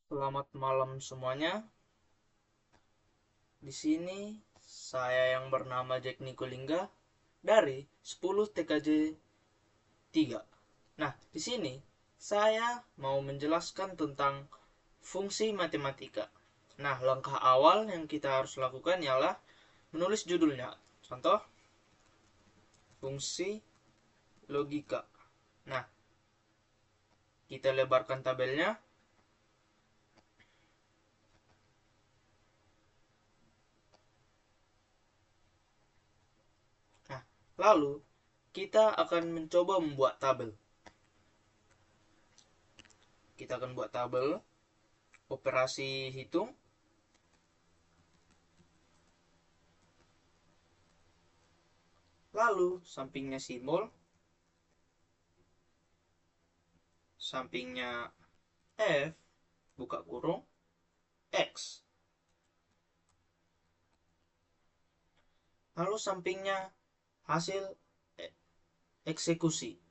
Selamat malam semuanya. Di sini saya yang bernama Jack Nikolingga dari 10 TKJ 3. Nah, di sini saya mau menjelaskan tentang fungsi matematika. Nah, langkah awal yang kita harus lakukan ialah menulis judulnya. Contoh, fungsi logika. Nah, kita lebarkan tabelnya. Nah, lalu kita akan mencoba membuat tabel. Kita akan buat tabel operasi hitung. Lalu sampingnya simbol, sampingnya F, buka kurung, X. Lalu sampingnya hasil eksekusi.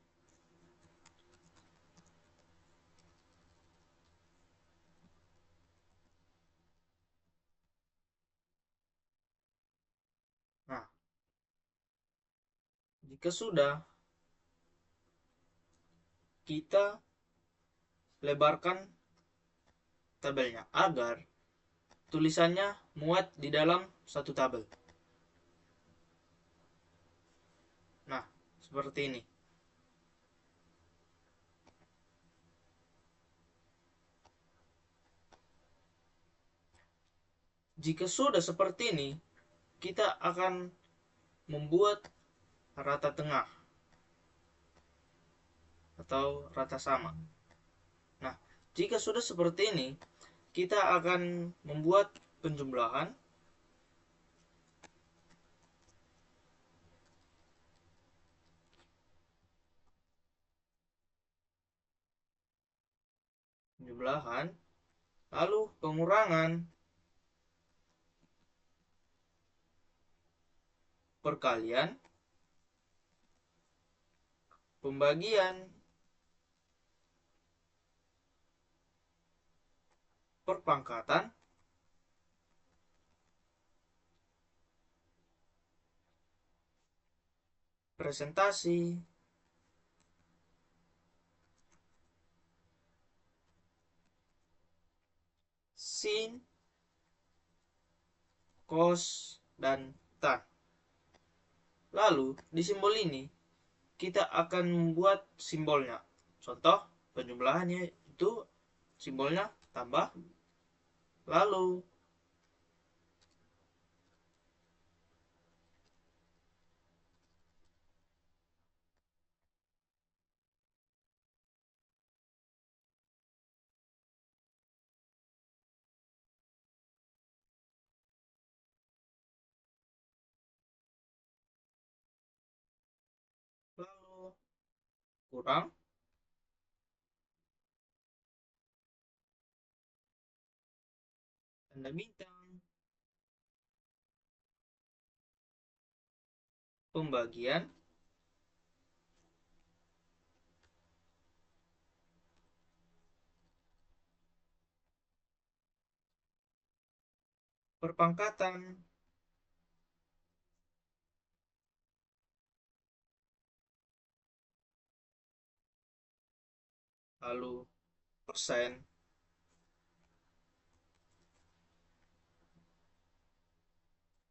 Nah, jika sudah, kita lebarkan tabelnya agar tulisannya muat di dalam satu tabel. Nah, seperti ini. Jika sudah seperti ini, kita akan membuat rata tengah atau rata sama. Nah, jika sudah seperti ini, kita akan membuat penjumlahan. Penjumlahan, lalu pengurangan, perkalian, pembagian, perpangkatan, presentasi, sin, cos, dan tan. Lalu di simbol ini kita akan membuat simbolnya. Contoh penjumlahannya itu simbolnya tambah, lalu lalu kurang, tanda bintang, pembagian, perpangkatan, lalu persen,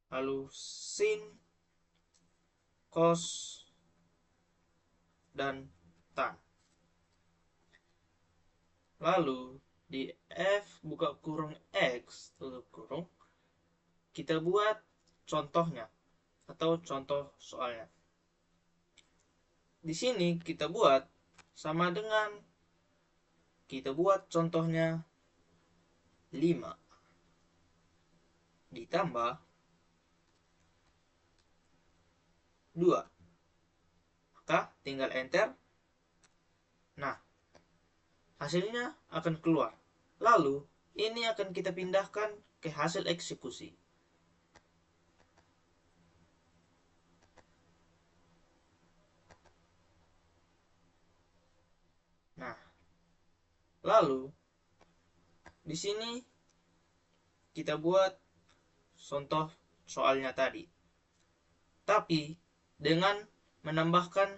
lalu sin, cos, dan tan. Lalu di F buka kurung X tutup kurung, kita buat contohnya atau contoh soalnya. Di sini kita buat sama dengan kita buat contohnya 5 ditambah 2. Maka tinggal enter. Nah, hasilnya akan keluar. Lalu ini akan kita pindahkan ke hasil eksekusi. Nah, lalu di sini kita buat contoh soalnya tadi, tapi dengan menambahkan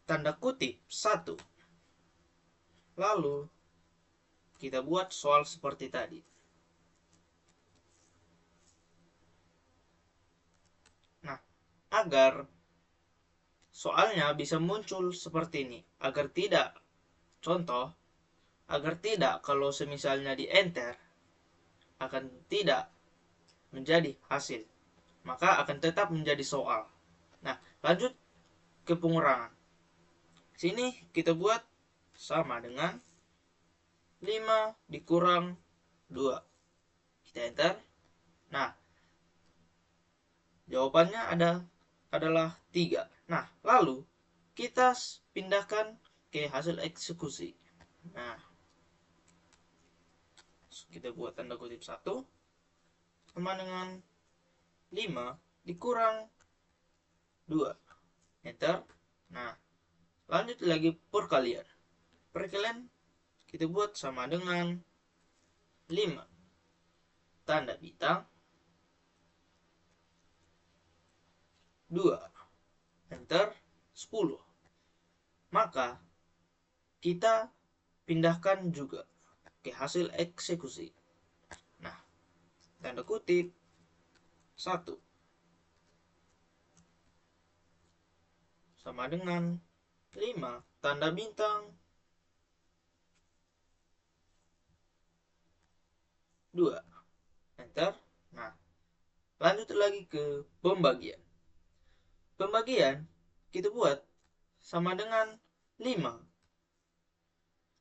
tanda kutip 1. Lalu kita buat soal seperti tadi. Nah, agar soalnya bisa muncul seperti ini, agar tidak kalau semisalnya di enter akan tidak menjadi hasil, maka akan tetap menjadi soal. Nah, lanjut ke pengurangan. Sini kita buat sama dengan 5 dikurang 2. Kita enter. Nah, jawabannya adalah 3. Nah, lalu kita pindahkan ke hasil eksekusi. Nah, kita buat tanda kutip 1 sama dengan 5 dikurang 2. Enter. Nah, lanjut lagi perkalian. Perkalian kita buat sama dengan 5 tanda bintang 2. Enter. 10. Maka kita pindahkan juga ke hasil eksekusi. Nah, tanda kutip 1 sama dengan 5 tanda bintang 2. Enter. Nah, lanjut lagi ke pembagian. Pembagian kita buat sama dengan 5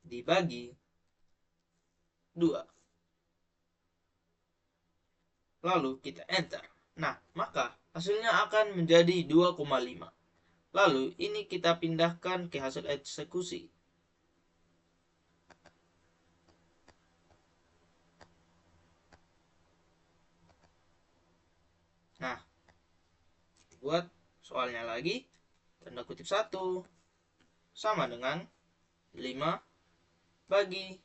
dibagi 2. Lalu kita enter. Nah, maka hasilnya akan menjadi 2,5. Lalu ini kita pindahkan ke hasil eksekusi. Nah, buat soalnya lagi, tanda kutip 1 sama dengan 5 bagi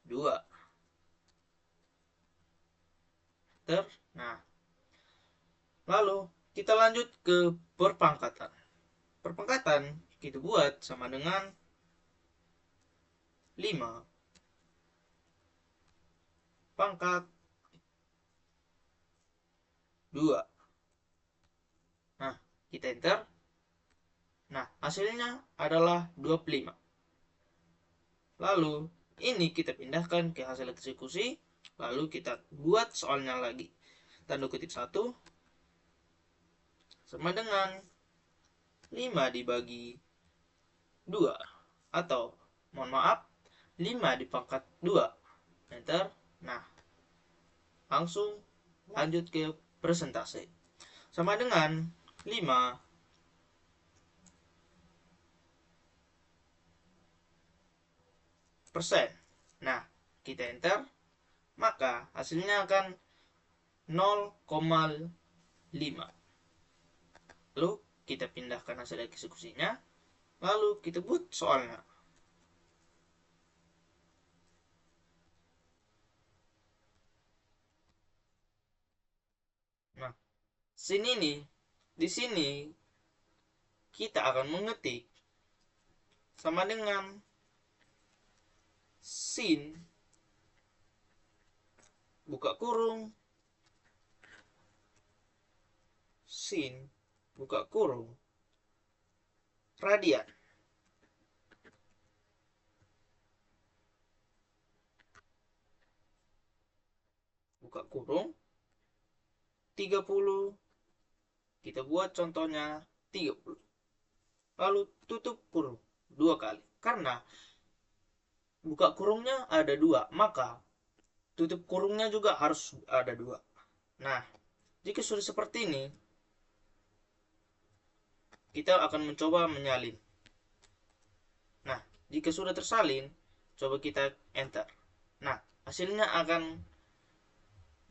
2. Nah, lalu kita lanjut ke perpangkatan. Perpangkatan kita buat sama dengan 5 pangkat 2. Nah, kita enter. Nah, hasilnya adalah 25. Lalu, ini kita pindahkan ke hasil eksekusi. Lalu kita buat soalnya lagi. Tanda kutip 1 sama dengan 5 dibagi 2. Atau, mohon maaf, 5 dipangkat 2. Enter. Nah, langsung lanjut ke persentase. Sama dengan 5 persen. Nah, kita enter, maka hasilnya akan 0,5. Lalu kita pindahkan hasil eksekusinya, lalu kita buat soalnya. Nah, di sini kita akan mengetik sama dengan sin buka kurung sin buka kurung radian buka kurung 30. Kita buat contohnya 30. Lalu tutup kurung 2 kali. Karena buka kurungnya ada 2, maka tutup kurungnya juga harus ada 2. Nah, jika sudah seperti ini, kita akan mencoba menyalin. Nah, jika sudah tersalin, coba kita enter. Nah, hasilnya akan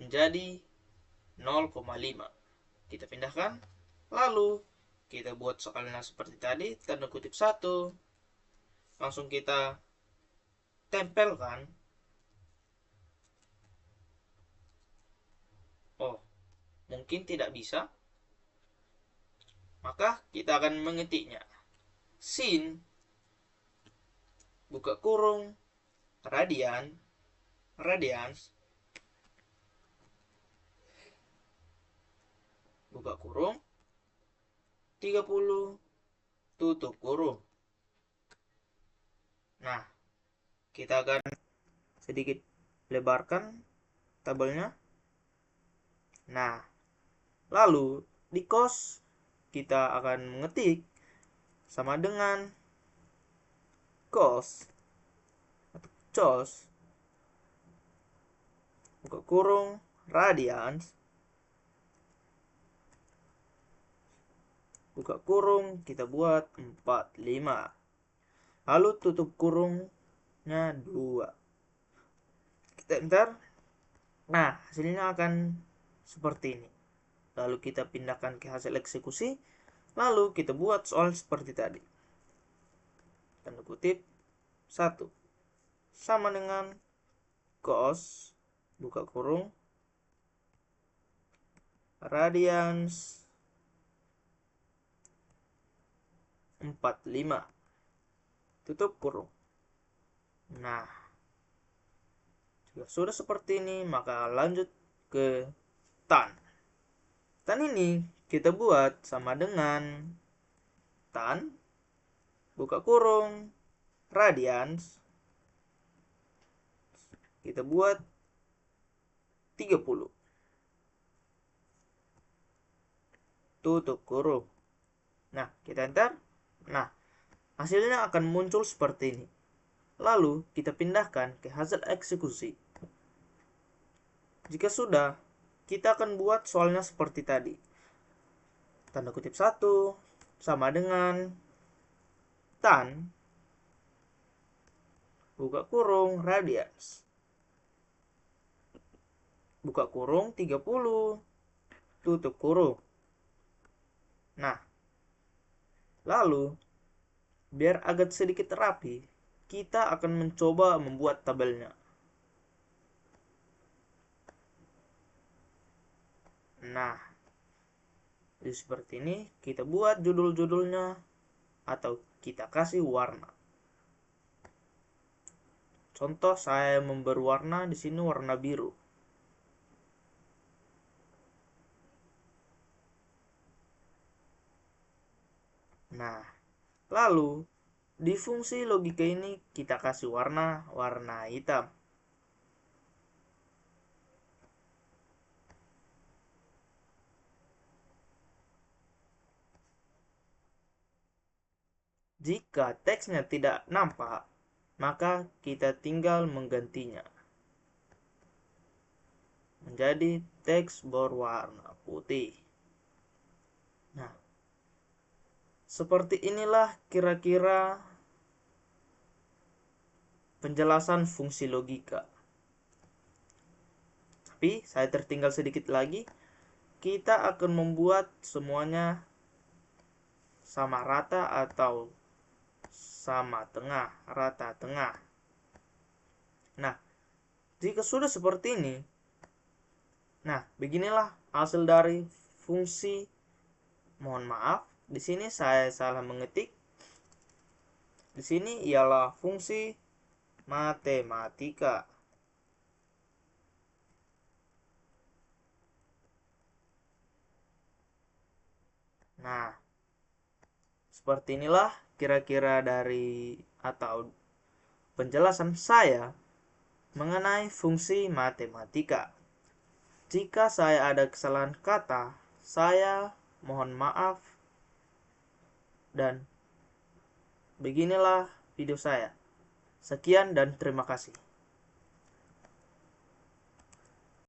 menjadi 0,5. Kita pindahkan, lalu kita buat soalnya seperti tadi, tanda kutip 1 langsung kita tempelkan. Oh, mungkin tidak bisa. Maka kita akan mengetiknya. Sin, buka kurung, radians, buka kurung, 30, tutup kurung. Nah, kita akan sedikit lebarkan tabelnya. Nah, lalu di cos kita akan mengetik sama dengan cos atau cos, buka kurung, radians, buka kurung, kita buat 45. Lalu tutup kurungnya 2. Kita enter. Nah, hasilnya akan seperti ini. Lalu kita pindahkan ke hasil eksekusi. Lalu kita buat soal seperti tadi. Tanda kutip 1 sama dengan cos, buka kurung, radians 45, tutup kurung. Nah, jika sudah seperti ini, maka lanjut ke tan. Tan ini kita buat sama dengan tan, buka kurung, radians, kita buat 30, tutup kurung. Nah, kita enter. Nah, hasilnya akan muncul seperti ini. Lalu kita pindahkan ke hasil eksekusi. Jika sudah, kita akan buat soalnya seperti tadi. Tanda kutip 1 sama dengan tan, buka kurung, radians, buka kurung 30, tutup kurung. Nah, lalu biar agak sedikit rapi, kita akan mencoba membuat tabelnya. Nah, jadi seperti ini kita buat judul-judulnya atau kita kasih warna. Contoh saya memberi warna di sini warna biru. Nah, lalu di fungsi logika ini kita kasih warna hitam. Jika teksnya tidak nampak, maka kita tinggal menggantinya menjadi teks berwarna putih. Nah, seperti inilah kira-kira penjelasan fungsi logika. Tapi saya tertinggal sedikit lagi. Kita akan membuat semuanya sama rata atau sama tengah, rata tengah. Nah, jika sudah seperti ini, nah beginilah hasil dari fungsi. Mohon maaf, di sini saya salah mengetik. Di sini ialah fungsi matematika. Nah, seperti inilah kira-kira dari atau penjelasan saya mengenai fungsi matematika. Jika saya ada kesalahan kata, saya mohon maaf. Dan beginilah video saya. Sekian dan terima kasih.